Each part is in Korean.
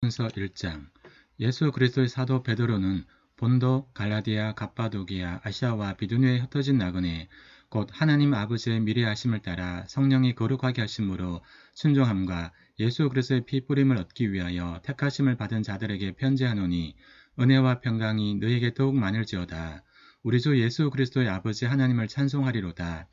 전서 1장. 예수 그리스도의 사도 베드로는 본도, 갈라디아, 갑바도기아, 아시아와 비두니에 흩어진 나그네 곧 하나님 아버지의 미래하심을 따라 성령이 거룩하게 하심으로 순종함과 예수 그리스도의 피 뿌림을 얻기 위하여 택하심을 받은 자들에게 편지하노니 은혜와 평강이 너에게 더욱 많을지어다. 우리 주 예수 그리스도의 아버지 하나님을 찬송하리로다.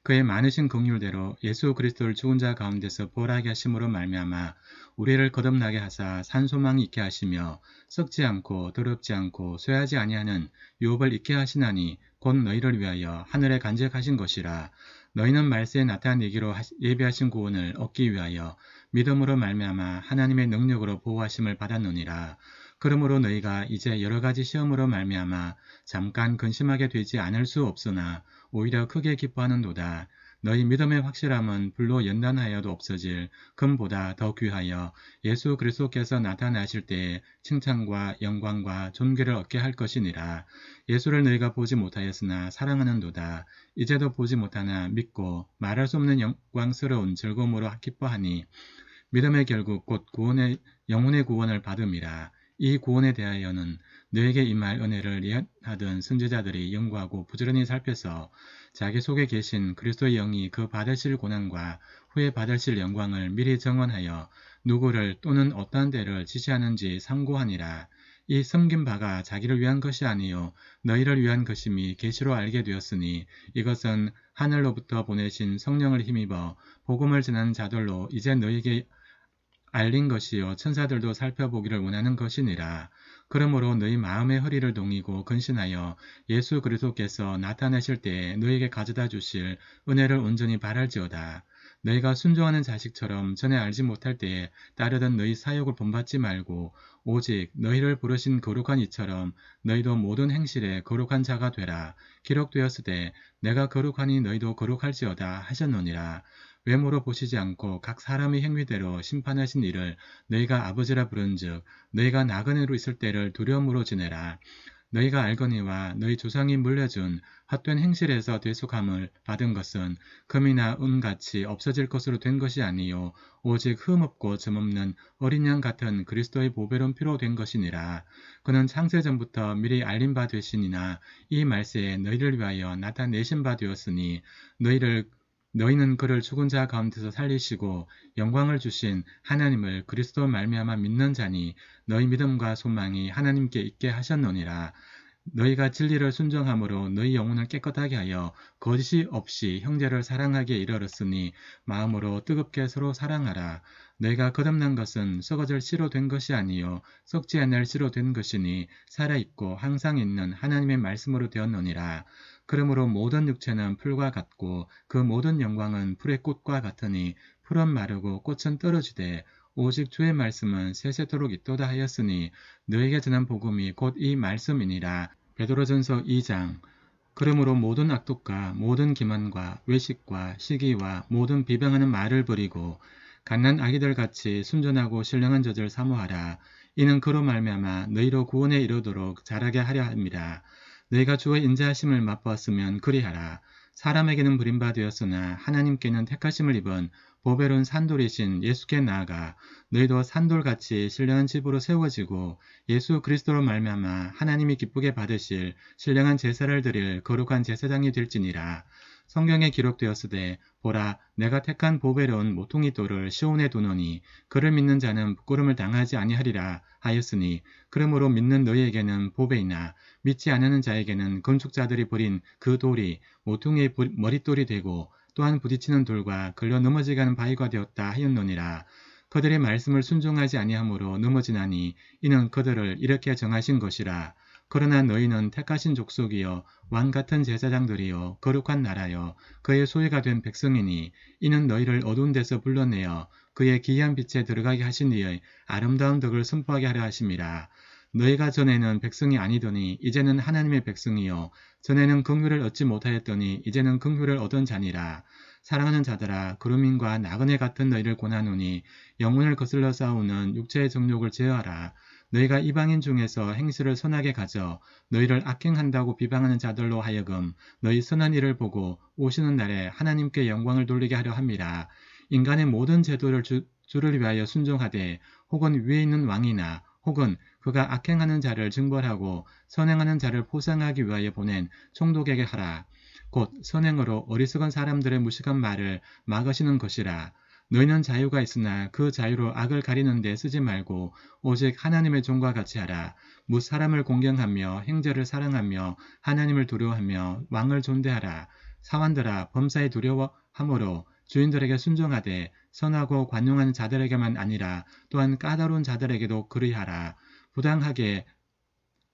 그의 많으신 긍휼대로 예수 그리스도를 죽은 자 가운데서 부활하게 하심으로 말미암아 우리를 거듭나게 하사 산소망이 있게 하시며 썩지 않고 더럽지 않고 쇠하지 아니하는 유업을 있게 하시나니 곧 너희를 위하여 하늘에 간직하신 것이라. 너희는 말세에 나타내기로 예비하신 구원을 얻기 위하여 믿음으로 말미암아 하나님의 능력으로 보호하심을 받았느니라. 그러므로 너희가 이제 여러가지 시험으로 말미암아 잠깐 근심하게 되지 않을 수 없으나 오히려 크게 기뻐하는도다. 너희 믿음의 확실함은 불로 연단하여도 없어질 금보다 더 귀하여 예수 그리스도께서 나타나실 때에 칭찬과 영광과 존귀를 얻게 할 것이니라. 예수를 너희가 보지 못하였으나 사랑하는도다. 이제도 보지 못하나 믿고 말할 수 없는 영광스러운 즐거움으로 기뻐하니 믿음의 결국 곧 구원의 영혼의 구원을 받음이라. 이 구원에 대하여는 너에게 임할 은혜를 예하던 선지자들이 연구하고 부지런히 살펴서 자기 속에 계신 그리스도의 영이 그 받으실 고난과 후에 받으실 영광을 미리 정언하여 누구를 또는 어떠한 때를 지시하는지 상고하니라. 이 섬긴 바가 자기를 위한 것이 아니요 너희를 위한 것임이 계시로 알게 되었으니 이것은 하늘로부터 보내신 성령을 힘입어 복음을 전하는 자들로 이제 너희에게 알린 것이요 천사들도 살펴보기를 원하는 것이니라. 그러므로 너희 마음의 허리를 동이고 근신하여 예수 그리스도께서 나타나실 때에 너희에게 가져다 주실 은혜를 온전히 바랄지어다. 너희가 순종하는 자식처럼 전에 알지 못할 때에 따르던 너희 사욕을 본받지 말고 오직 너희를 부르신 거룩한 이처럼 너희도 모든 행실에 거룩한 자가 되라. 기록되었으되 내가 거룩하니 너희도 거룩할지어다 하셨느니라. 외모로 보시지 않고 각 사람의 행위대로 심판하신 이를 너희가 아버지라 부른즉 너희가 나그네로 있을 때를 두려움으로 지내라. 너희가 알거니와 너희 조상이 물려준 헛된 행실에서 대속함을 받은 것은 금이나 은같이 없어질 것으로 된 것이 아니요 오직 흠없고 점없는 어린 양 같은 그리스도의 보배로운 피로 된 것이니라. 그는 창세전부터 미리 알린 바 되시니나 이 말세에 너희를 위하여 나타내신 바 되었으니 너희는 그를 죽은 자 가운데서 살리시고 영광을 주신 하나님을 그리스도 말미암아 믿는 자니 너희 믿음과 소망이 하나님께 있게 하셨느니라. 너희가 진리를 순종함으로 너희 영혼을 깨끗하게 하여 거짓이 없이 형제를 사랑하기에 이르렀으니 마음으로 뜨겁게 서로 사랑하라. 너희가 거듭난 것은 썩어질 씨로 된 것이 아니요 썩지 않을 씨로 된 것이니 살아있고 항상 있는 하나님의 말씀으로 되었느니라. 그러므로 모든 육체는 풀과 같고 그 모든 영광은 풀의 꽃과 같으니 풀은 마르고 꽃은 떨어지되 오직 주의 말씀은 세세토록 있도다 하였으니 너에게 전한 복음이 곧 이 말씀이니라. 베드로전서 2장. 그러므로 모든 악독과 모든 기만과 외식과 시기와 모든 비방하는 말을 버리고 갓난 아기들 같이 순전하고 신령한 젖을 사모하라. 이는 그로 말미암아 너희로 구원에 이르도록 자라게 하려 함이라. 너희가 주의 인자하심을 맛보았으면 그리하라. 사람에게는 버림받되었으나 하나님께는 택하심을 입은 보배로운 산돌이신 예수께 나아가 너희도 산돌같이 신령한 집으로 세워지고 예수 그리스도로 말미암아 하나님이 기쁘게 받으실 신령한 제사를 드릴 거룩한 제사장이 될지니라. 성경에 기록되었으되 보라 내가 택한 보배로운 모퉁이 돌을 시온에 두노니 그를 믿는 자는 부끄러움을 당하지 아니하리라 하였으니 그러므로 믿는 너희에게는 보배이나 믿지 않는 자에게는 건축자들이 버린 그 돌이 모퉁이의 머릿돌이 되고 또한 부딪히는 돌과 걸려 넘어지게 하는 바위가 되었다 하였느니라. 그들의 말씀을 순종하지 아니하므로 넘어지나니 이는 그들을 이렇게 정하신 것이라. 그러나 너희는 택하신 족속이요 왕같은 제사장들이요 거룩한 나라요 그의 소유가 된 백성이니 이는 너희를 어두운 데서 불러내어 그의 기이한 빛에 들어가게 하신 이의 아름다운 덕을 선포하게 하려 하심이라. 너희가 전에는 백성이 아니더니 이제는 하나님의 백성이요 전에는 긍휼을 얻지 못하였더니 이제는 긍휼을 얻은 자니라. 사랑하는 자들아 그루민과 나그네 같은 너희를 권하노니 영혼을 거슬러 싸우는 육체의 정욕을 제어하라. 너희가 이방인 중에서 행실을 선하게 가져 너희를 악행한다고 비방하는 자들로 하여금 너희 선한 일을 보고 오시는 날에 하나님께 영광을 돌리게 하려 함이라. 인간의 모든 제도를 주를 위하여 순종하되 혹은 위에 있는 왕이나 혹은 그가 악행하는 자를 징벌하고 선행하는 자를 포상하기 위하여 보낸 총독에게 하라. 곧 선행으로 어리석은 사람들의 무식한 말을 막으시는 것이라. 너희는 자유가 있으나 그 자유로 악을 가리는 데 쓰지 말고 오직 하나님의 종과 같이 하라. 무 사람을 공경하며 행제를 사랑하며 하나님을 두려워하며 왕을 존대하라. 사환들아 범사에 두려워함으로 주인들에게 순종하되 선하고 관용한 자들에게만 아니라 또한 까다로운 자들에게도 그리하라. 부당하게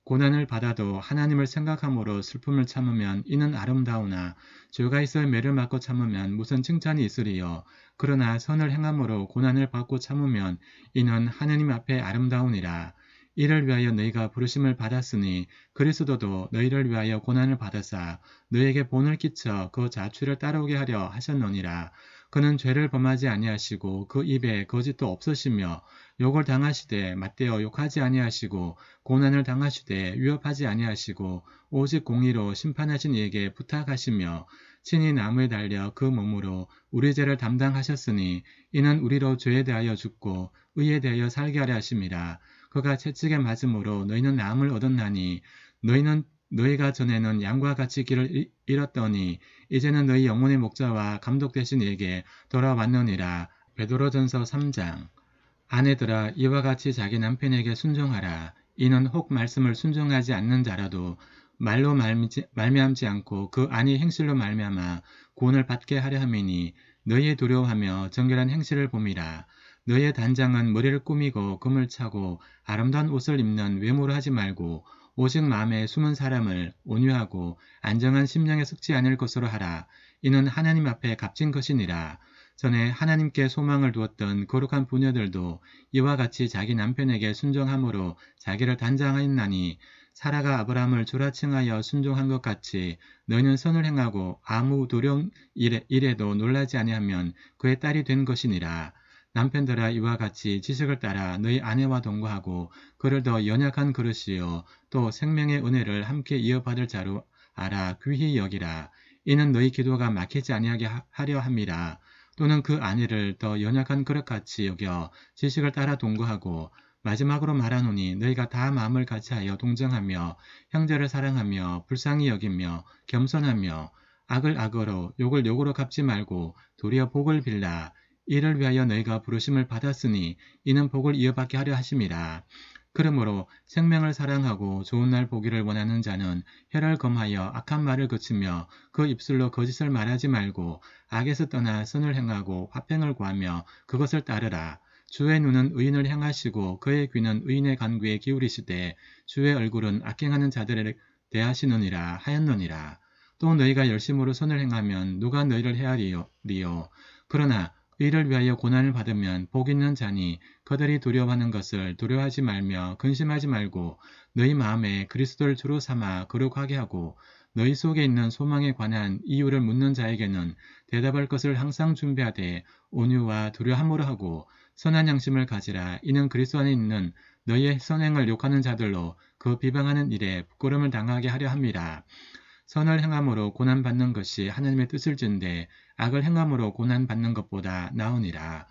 고난을 받아도 하나님을 생각함으로 슬픔을 참으면 이는 아름다우나 죄가 있어 매를 맞고 참으면 무슨 칭찬이 있으리요. 그러나 선을 행함으로 고난을 받고 참으면 이는 하나님 앞에 아름다우니라. 이를 위하여 너희가 부르심을 받았으니 그리스도도 너희를 위하여 고난을 받으사 너희에게 본을 끼쳐 그 자취를 따라오게 하려 하셨느니라. 그는 죄를 범하지 아니하시고 그 입에 거짓도 없으시며 욕을 당하시되 맞대어 욕하지 아니하시고 고난을 당하시되 위협하지 아니하시고 오직 공의로 심판하신 이에게 부탁하시며 친히 나무에 달려 그 몸으로 우리 죄를 담당하셨으니 이는 우리로 죄에 대하여 죽고 의에 대하여 살게 하려 하심이라. 그가 채찍에 맞음으로 너희는 나음을 얻었나니 너희가 전에는 양과 같이 길을 잃었더니 이제는 너희 영혼의 목자와 감독 되신 이에게 돌아왔느니라. 베드로전서 3장. 아내들아 이와 같이 자기 남편에게 순종하라. 이는 혹 말씀을 순종하지 않는 자라도 말로 말미암지 않고 그 아니 행실로 말미암아 구원을 받게 하려 함이니 너희의 두려워하며 정결한 행실을 봄이라. 너희의 단장은 머리를 꾸미고 금을 차고 아름다운 옷을 입는 외모로 하지 말고 오직 마음에 숨은 사람을 온유하고 안정한 심령에 섞지 않을 것으로 하라. 이는 하나님 앞에 값진 것이니라. 전에 하나님께 소망을 두었던 거룩한 부녀들도 이와 같이 자기 남편에게 순종함으로 자기를 단장하였나니 사라가 아브라함을 주라 칭하여 순종한 것 같이 너희는 선을 행하고 아무 두려운 일에도 놀라지 아니하면 그의 딸이 된 것이니라. 남편들아 이와 같이 지식을 따라 너희 아내와 동거하고 그를 더 연약한 그릇이요 또 생명의 은혜를 함께 이어받을 자로 알아 귀히 여기라. 이는 너희 기도가 막히지 아니하게 하려 함이라. 또는 그 아내를 더 연약한 그릇같이 여겨 지식을 따라 동거하고 마지막으로 말하노니 너희가 다 마음을 같이하여 동정하며 형제를 사랑하며 불쌍히 여기며 겸손하며 악을 악으로 욕을 욕으로 갚지 말고 도리어 복을 빌라. 이를 위하여 너희가 부르심을 받았으니 이는 복을 이어받게 하려 하심이라. 그러므로 생명을 사랑하고 좋은 날 보기를 원하는 자는 혀를 검하여 악한 말을 그치며 그 입술로 거짓을 말하지 말고 악에서 떠나 선을 행하고 화평을 구하며 그것을 따르라. 주의 눈은 의인을 향하시고 그의 귀는 의인의 간구에 기울이시되 주의 얼굴은 악행하는 자들을 대하시느니라 하였느니라. 또 너희가 열심으로 선을 행하면 누가 너희를 헤아리요. 그러나 의를 위하여 고난을 받으면 복 있는 자니 그들이 두려워하는 것을 두려워하지 말며 근심하지 말고 너희 마음에 그리스도를 주로 삼아 거룩하게 하고 너희 속에 있는 소망에 관한 이유를 묻는 자에게는 대답할 것을 항상 준비하되 온유와 두려움으로 하고 선한 양심을 가지라. 이는 그리스도 안에 있는 너희의 선행을 욕하는 자들로 그 비방하는 일에 부끄러움을 당하게 하려 함이라. 선을 행함으로 고난받는 것이 하나님의 뜻을진데 악을 행함으로 고난받는 것보다 나으니라.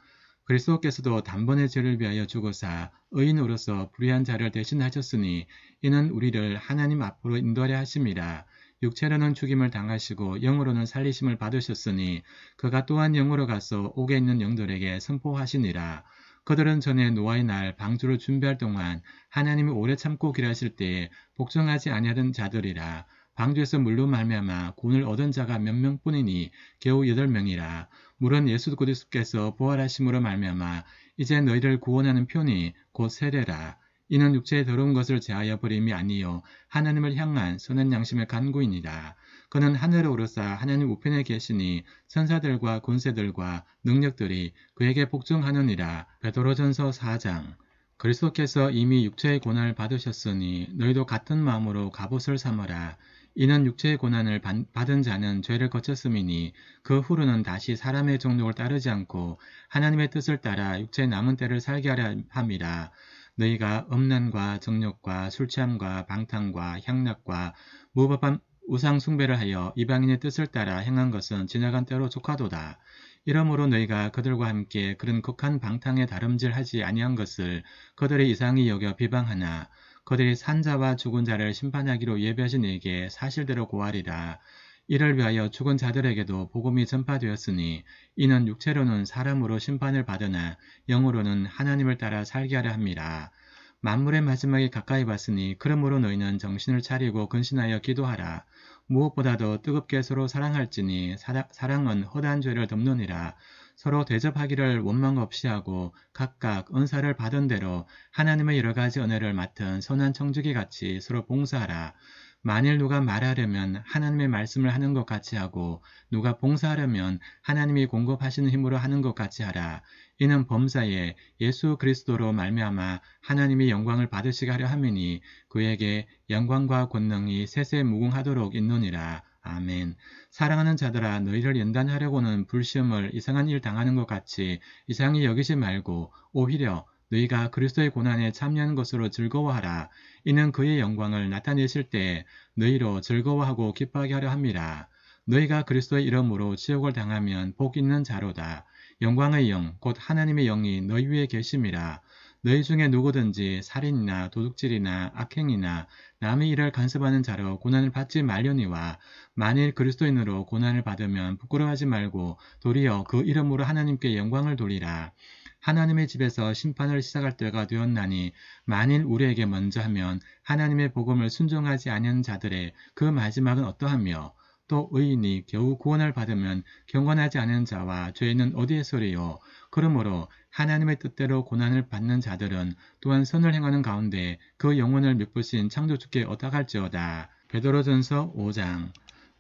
그리스도께서도 단번에 죄를 위하여 죽으사 의인으로서 불의한 자를 대신하셨으니 이는 우리를 하나님 앞으로 인도하려 하심이라. 육체로는 죽임을 당하시고 영으로는 살리심을 받으셨으니 그가 또한 영으로 가서 옥에 있는 영들에게 선포하시니라. 그들은 전에 노아의 날 방주를 준비할 동안 하나님이 오래 참고 기다리실 때에 복종하지 아니하던 자들이라. 방주에서 물로 말미암아 구원을 얻은 자가 몇 명뿐이니 겨우 8명이라. 물은 예수 그리스도께서 부활하심으로 말미암아 이제 너희를 구원하는 편이 곧 세례라. 이는 육체의 더러운 것을 제하여 버림이 아니요 하나님을 향한 선한 양심의 간구이니라. 그는 하늘에 오르사 하나님 우편에 계시니 천사들과 권세들과 능력들이 그에게 복종하느니라. 베드로전서 4장. 그리스도께서 이미 육체의 고난을 받으셨으니 너희도 같은 마음으로 갑옷을 삼으라. 이는 육체의 고난을 받은 자는 죄를 거쳤음이니 그 후로는 다시 사람의 정욕을 따르지 않고 하나님의 뜻을 따라 육체의 남은 때를 살게 하려 함이라. 너희가 음란과 정욕과 술취함과 방탕과 향락과 무법한 우상 숭배를 하여 이방인의 뜻을 따라 행한 것은 지나간 때로 족하도다. 이러므로 너희가 그들과 함께 그런 극한 방탕에 다름질하지 아니한 것을 그들의 이상히 여겨 비방하나 그들이 산자와 죽은 자를 심판하기로 예비하신 이에게 사실대로 고하리라. 이를 위하여 죽은 자들에게도 복음이 전파되었으니 이는 육체로는 사람으로 심판을 받으나 영으로는 하나님을 따라 살게 하려 함이라. 만물의 마지막이 가까이 왔으니 그러므로 너희는 정신을 차리고 근신하여 기도하라. 무엇보다도 뜨겁게 서로 사랑할지니 사랑은 허다한 죄를 덮느니라. 서로 대접하기를 원망 없이 하고 각각 은사를 받은 대로 하나님의 여러 가지 은혜를 맡은 선한 청지기 같이 서로 봉사하라. 만일 누가 말하려면 하나님의 말씀을 하는 것 같이 하고 누가 봉사하려면 하나님이 공급하시는 힘으로 하는 것 같이 하라. 이는 범사에 예수 그리스도로 말미암아 하나님이 영광을 받으시게 하려 함이니 그에게 영광과 권능이 세세 무궁하도록 있노니라. 아멘. 사랑하는 자들아 너희를 연단하려고는 불시험을 이상한 일 당하는 것 같이 이상히 여기지 말고 오히려 너희가 그리스도의 고난에 참여하는 것으로 즐거워하라. 이는 그의 영광을 나타내실 때에 너희로 즐거워하고 기뻐하게 하려 함이라. 너희가 그리스도의 이름으로 지옥을 당하면 복 있는 자로다. 영광의 영, 곧 하나님의 영이 너희 위에 계심이라. 너희 중에 누구든지 살인이나 도둑질이나 악행이나 남의 일을 간섭하는 자로 고난을 받지 말려니와 만일 그리스도인으로 고난을 받으면 부끄러워하지 말고 도리어 그 이름으로 하나님께 영광을 돌리라. 하나님의 집에서 심판을 시작할 때가 되었나니 만일 우리에게 먼저 하면 하나님의 복음을 순종하지 않은 자들의 그 마지막은 어떠하며 또 의인이 겨우 구원을 받으면 경건하지 않은 자와 죄는 어디에 서리요. 그러므로 하나님의 뜻대로 고난을 받는 자들은 또한 선을 행하는 가운데 그 영혼을 미쁘신 창조주께 어떡할지어다. 베드로전서 5장.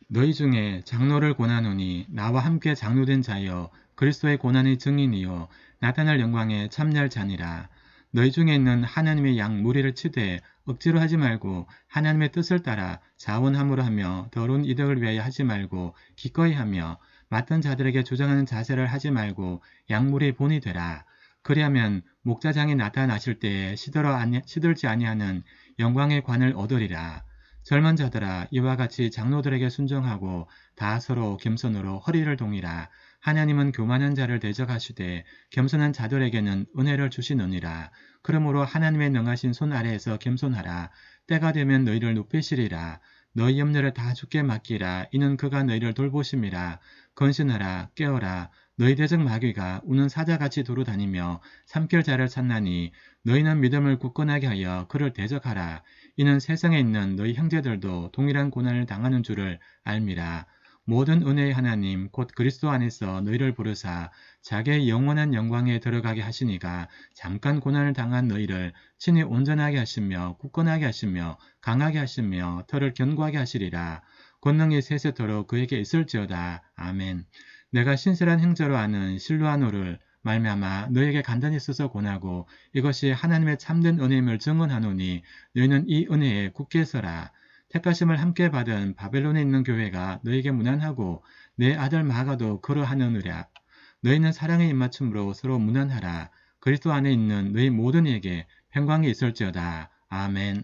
너희 중에 장로를 권하노니 나와 함께 장로된 자여 그리스도의 고난의 증인이요 나타날 영광에 참여할 자니라. 너희 중에 있는 하나님의 양 무리를 치되 억지로 하지 말고 하나님의 뜻을 따라 자원함으로 하며 더러운 이득을 위하여 하지 말고 기꺼이 하며 맡은 자들에게 주장하는 자세를 하지 말고 양물의 본이 되라. 그리하면 목자장이 나타나실 때에 시들지 아니하는 영광의 관을 얻으리라. 젊은 자들아 이와 같이 장로들에게 순종하고 다 서로 겸손으로 허리를 동이라. 하나님은 교만한 자를 대적하시되 겸손한 자들에게는 은혜를 주시느니라. 그러므로 하나님의 능하신 손 아래에서 겸손하라. 때가 되면 너희를 높이시리라. 너희 염려를 다 주께 맡기라. 이는 그가 너희를 돌보심이라. 건신하라. 깨어라. 너희 대적 마귀가 우는 사자같이 두루다니며 삼킬 자를 찾나니 너희는 믿음을 굳건하게 하여 그를 대적하라. 이는 세상에 있는 너희 형제들도 동일한 고난을 당하는 줄을 알미라. 모든 은혜의 하나님 곧 그리스도 안에서 너희를 부르사 자기의 영원한 영광에 들어가게 하시니가 잠깐 고난을 당한 너희를 친히 온전하게 하시며 굳건하게 하시며 강하게 하시며 털을 견고하게 하시리라. 권능이 세세토록 그에게 있을지어다. 아멘. 내가 신실한 행자로 아는 실루아노를 말미암아 너에게 간단히 써서 권하고 이것이 하나님의 참된 은혜임을 증언하노니 너희는 이 은혜에 굳게 서라. 택하심을 함께 받은 바벨론에 있는 교회가 너에게 무난하고 내 아들 마가도 그러하느니라. 너희는 사랑의 입맞춤으로 서로 무난하라. 그리스도 안에 있는 너희 모든 이에게 평강이 있을지어다. 아멘.